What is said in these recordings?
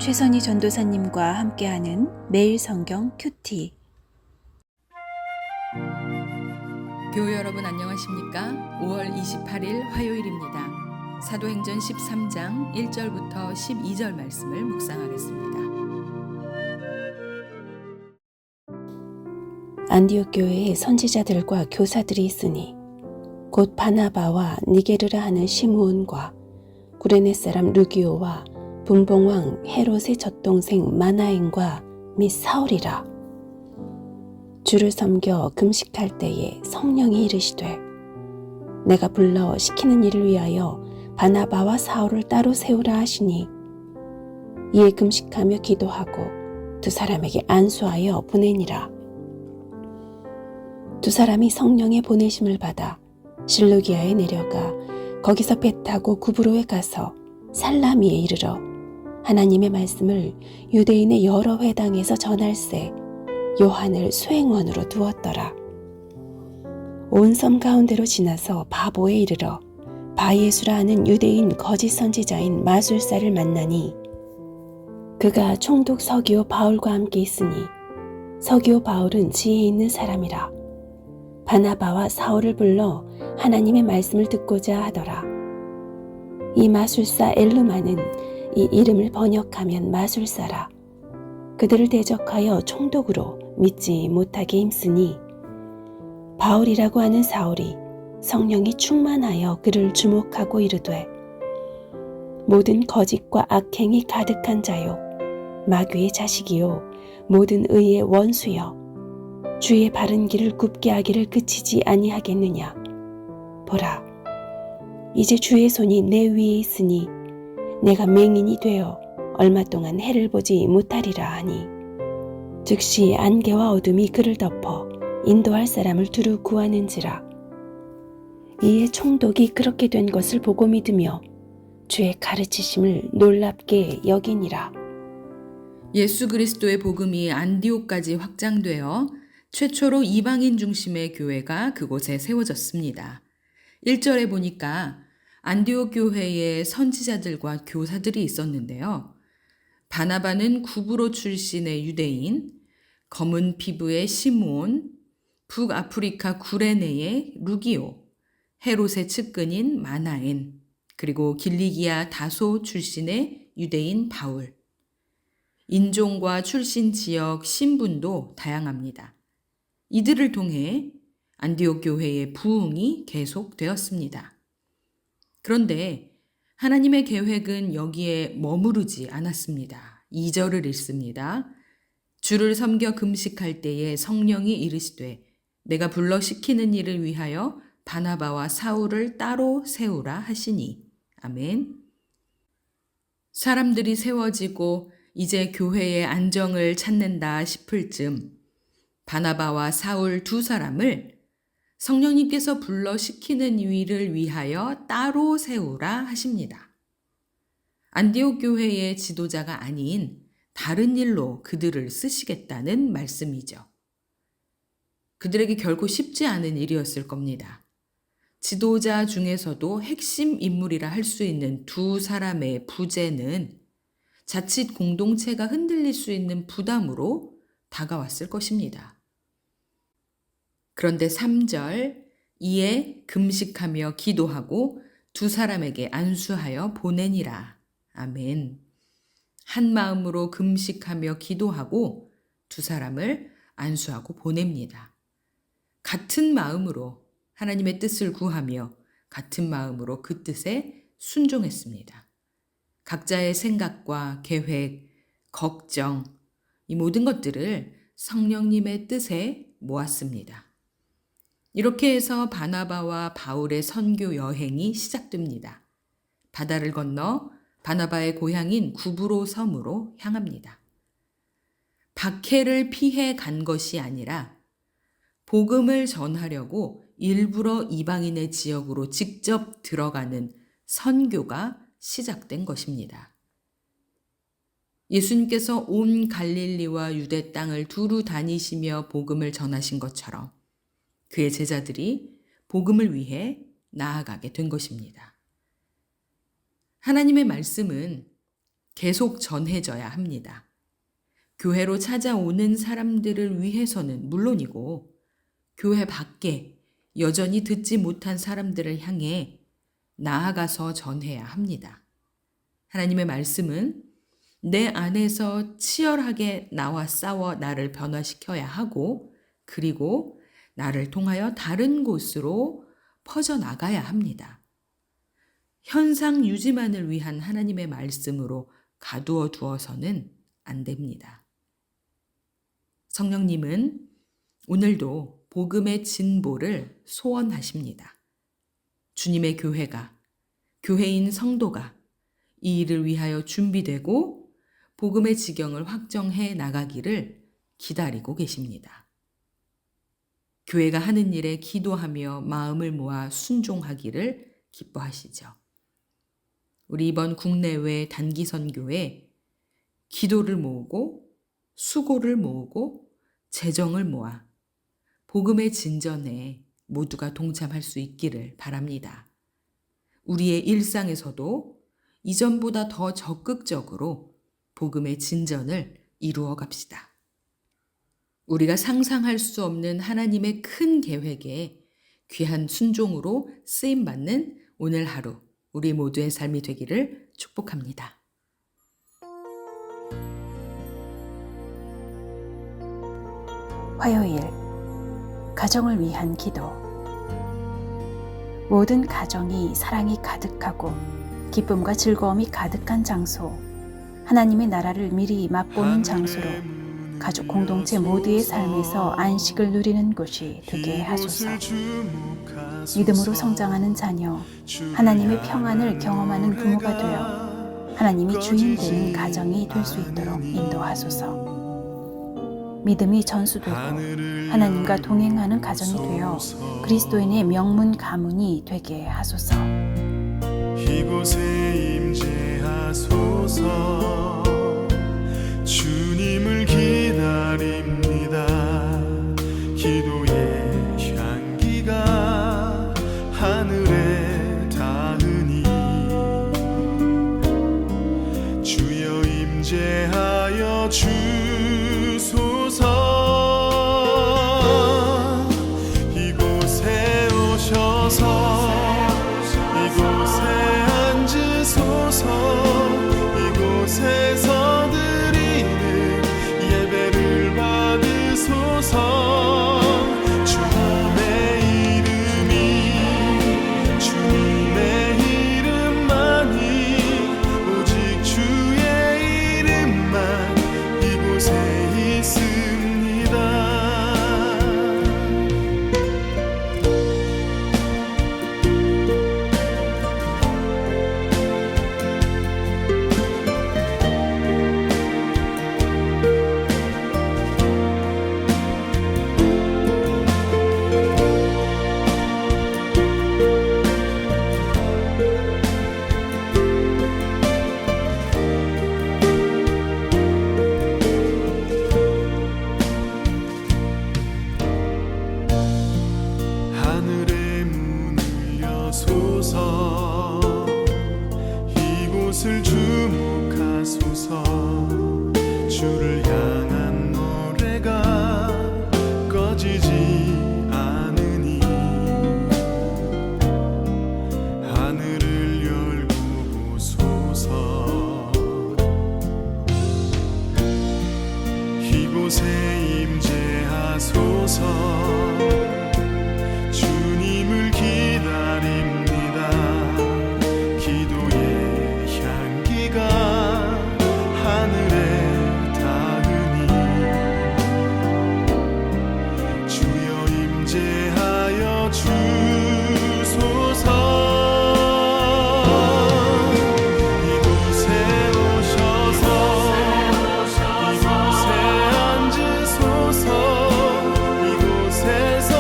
최선희 전도사님과 함께하는 매일 성경 큐티. 교우 여러분 안녕하십니까? 5월 28일 화요일입니다. 사도행전 13장 1절부터 12절 말씀을 묵상하겠습니다. 안디옥 교회에 선지자들과 교사들이 있으니 곧 바나바와 니게르라 하는 시므온과 구레네 사람 루기오와 분봉왕 헤롯의 젖동생 마나엔과 및 사울이라. 주를 섬겨 금식할 때에 성령이 이르시되 내가 불러 시키는 일을 위하여 바나바와 사울을 따로 세우라 하시니 이에 금식하며 기도하고 두 사람에게 안수하여 보내니라. 두 사람이 성령의 보내심을 받아 실루기아에 내려가 거기서 배 타고 구브로에 가서 살라미에 이르러 하나님의 말씀을 유대인의 여러 회당에서 전할세 요한을 수행원으로 두었더라. 온 섬 가운데로 지나서 바보에 이르러 바예수라 하는 유대인 거짓 선지자인 마술사를 만나니 그가 총독 서기오 바울과 함께 있으니 서기오 바울은 지혜 있는 사람이라. 바나바와 사울을 불러 하나님의 말씀을 듣고자 하더라. 이 마술사 엘르마는 이 이름을 번역하면 마술사라. 그들을 대적하여 총독으로 믿지 못하게 힘쓰니 바울이라고 하는 사울이 성령이 충만하여 그를 주목하고 이르되 모든 거짓과 악행이 가득한 자요 마귀의 자식이요 모든 의의 원수여 주의 바른 길을 굽게 하기를 그치지 아니하겠느냐. 보라, 이제 주의 손이 내 위에 있으니 내가 맹인이 되어 얼마 동안 해를 보지 못하리라 하니 즉시 안개와 어둠이 그를 덮어 인도할 사람을 두루 구하는지라. 이에 총독이 그렇게 된 것을 보고 믿으며 주의 가르치심을 놀랍게 여기니라. 예수 그리스도의 복음이 안디옥까지 확장되어 최초로 이방인 중심의 교회가 그곳에 세워졌습니다. 1절에 보니까 안디옥 교회에 선지자들과 교사들이 있었는데요. 바나바는 구브로 출신의 유대인, 검은 피부의 시므온, 북아프리카 구레네의 루기오, 헤롯의 측근인 마나엔, 그리고 길리기아 다소 출신의 유대인 바울. 인종과 출신 지역, 신분도 다양합니다. 이들을 통해 안디옥 교회의 부흥이 계속되었습니다. 그런데 하나님의 계획은 여기에 머무르지 않았습니다. 2절을 읽습니다. 주를 섬겨 금식할 때에 성령이 이르시되 내가 불러 시키는 일을 위하여 바나바와 사울을 따로 세우라 하시니. 아멘. 사람들이 세워지고 이제 교회의 안정을 찾는다 싶을 즈음 바나바와 사울 두 사람을 성령님께서 불러 시키는 일을 위하여 따로 세우라 하십니다. 안디옥 교회의 지도자가 아닌 다른 일로 그들을 쓰시겠다는 말씀이죠. 그들에게 결코 쉽지 않은 일이었을 겁니다. 지도자 중에서도 핵심 인물이라 할 수 있는 두 사람의 부재는 자칫 공동체가 흔들릴 수 있는 부담으로 다가왔을 것입니다. 그런데 3절, 이에 금식하며 기도하고 두 사람에게 안수하여 보내니라. 아멘. 한 마음으로 금식하며 기도하고 두 사람을 안수하고 보냅니다. 같은 마음으로 하나님의 뜻을 구하며 같은 마음으로 그 뜻에 순종했습니다. 각자의 생각과 계획, 걱정, 이 모든 것들을 성령님의 뜻에 모았습니다. 이렇게 해서 바나바와 바울의 선교 여행이 시작됩니다. 바다를 건너 바나바의 고향인 구브로 섬으로 향합니다. 박해를 피해 간 것이 아니라 복음을 전하려고 일부러 이방인의 지역으로 직접 들어가는 선교가 시작된 것입니다. 예수님께서 온 갈릴리와 유대 땅을 두루 다니시며 복음을 전하신 것처럼 그의 제자들이 복음을 위해 나아가게 된 것입니다. 하나님의 말씀은 계속 전해져야 합니다. 교회로 찾아오는 사람들을 위해서는 물론이고 교회 밖에 여전히 듣지 못한 사람들을 향해 나아가서 전해야 합니다. 하나님의 말씀은 내 안에서 치열하게 나와 싸워 나를 변화시켜야 하고 그리고 나를 통하여 다른 곳으로 퍼져나가야 합니다. 현상 유지만을 위한 하나님의 말씀으로 가두어 두어서는 안 됩니다. 성령님은 오늘도 복음의 진보를 소원하십니다. 주님의 교회가, 교회인 성도가 이 일을 위하여 준비되고 복음의 지경을 확정해 나가기를 기다리고 계십니다. 교회가 하는 일에 기도하며 마음을 모아 순종하기를 기뻐하시죠. 우리 이번 국내외 단기 선교에 기도를 모으고 수고를 모으고 재정을 모아 복음의 진전에 모두가 동참할 수 있기를 바랍니다. 우리의 일상에서도 이전보다 더 적극적으로 복음의 진전을 이루어 갑시다. 우리가 상상할 수 없는 하나님의 큰 계획에 귀한 순종으로 쓰임받는 오늘 하루 우리 모두의 삶이 되기를 축복합니다. 화요일 가정을 위한 기도. 모든 가정이 사랑이 가득하고 기쁨과 즐거움이 가득한 장소, 하나님의 나라를 미리 맛보는 장소로 가족 공동체 모두의 삶에서 안식을 누리는 곳이 되게 하소서. 믿음으로 성장하는 자녀, 하나님의 평안을 경험하는 부모가 되어 하나님이 주인 되는 가정이 될 수 있도록 인도하소서. 믿음이 전수되고 하나님과 동행하는 가정이 되어 그리스도인의 명문 가문이 되게 하소서. 이곳에 임재하소서. 주님을 기다립니다. 기도의 향기가 하늘에 닿으니 주여 임재하여 주소서. 이곳에 오셔서 이곳에 앉으소서. 이곳에서 드리는 예배를 받으소서. 주님의 이름이 주님의 이름만이 오직 주의 이름만 이곳에 있습니다. 하늘의 문을 여소서. 이곳을 주목하소서. 주를 향한 노래가 꺼지지 않으니 하늘을 열고 보소서. 이곳에 임재하소서. 주님을 기다립니다. 기도의 향기가 하늘에 닿으니 주여 임재하여 주소서. 이곳에 오셔서 이곳에 앉으소서. 이곳에서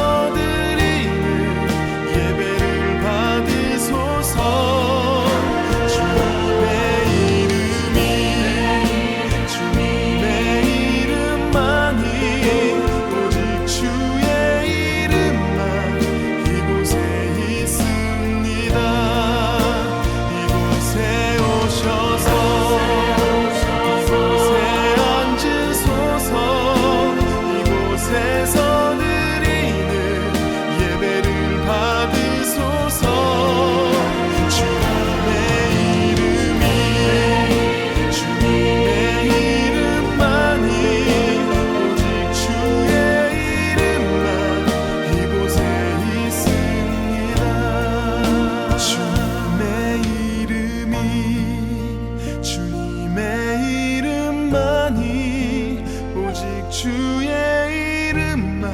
주의 이름만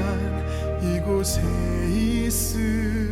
이곳에 있으리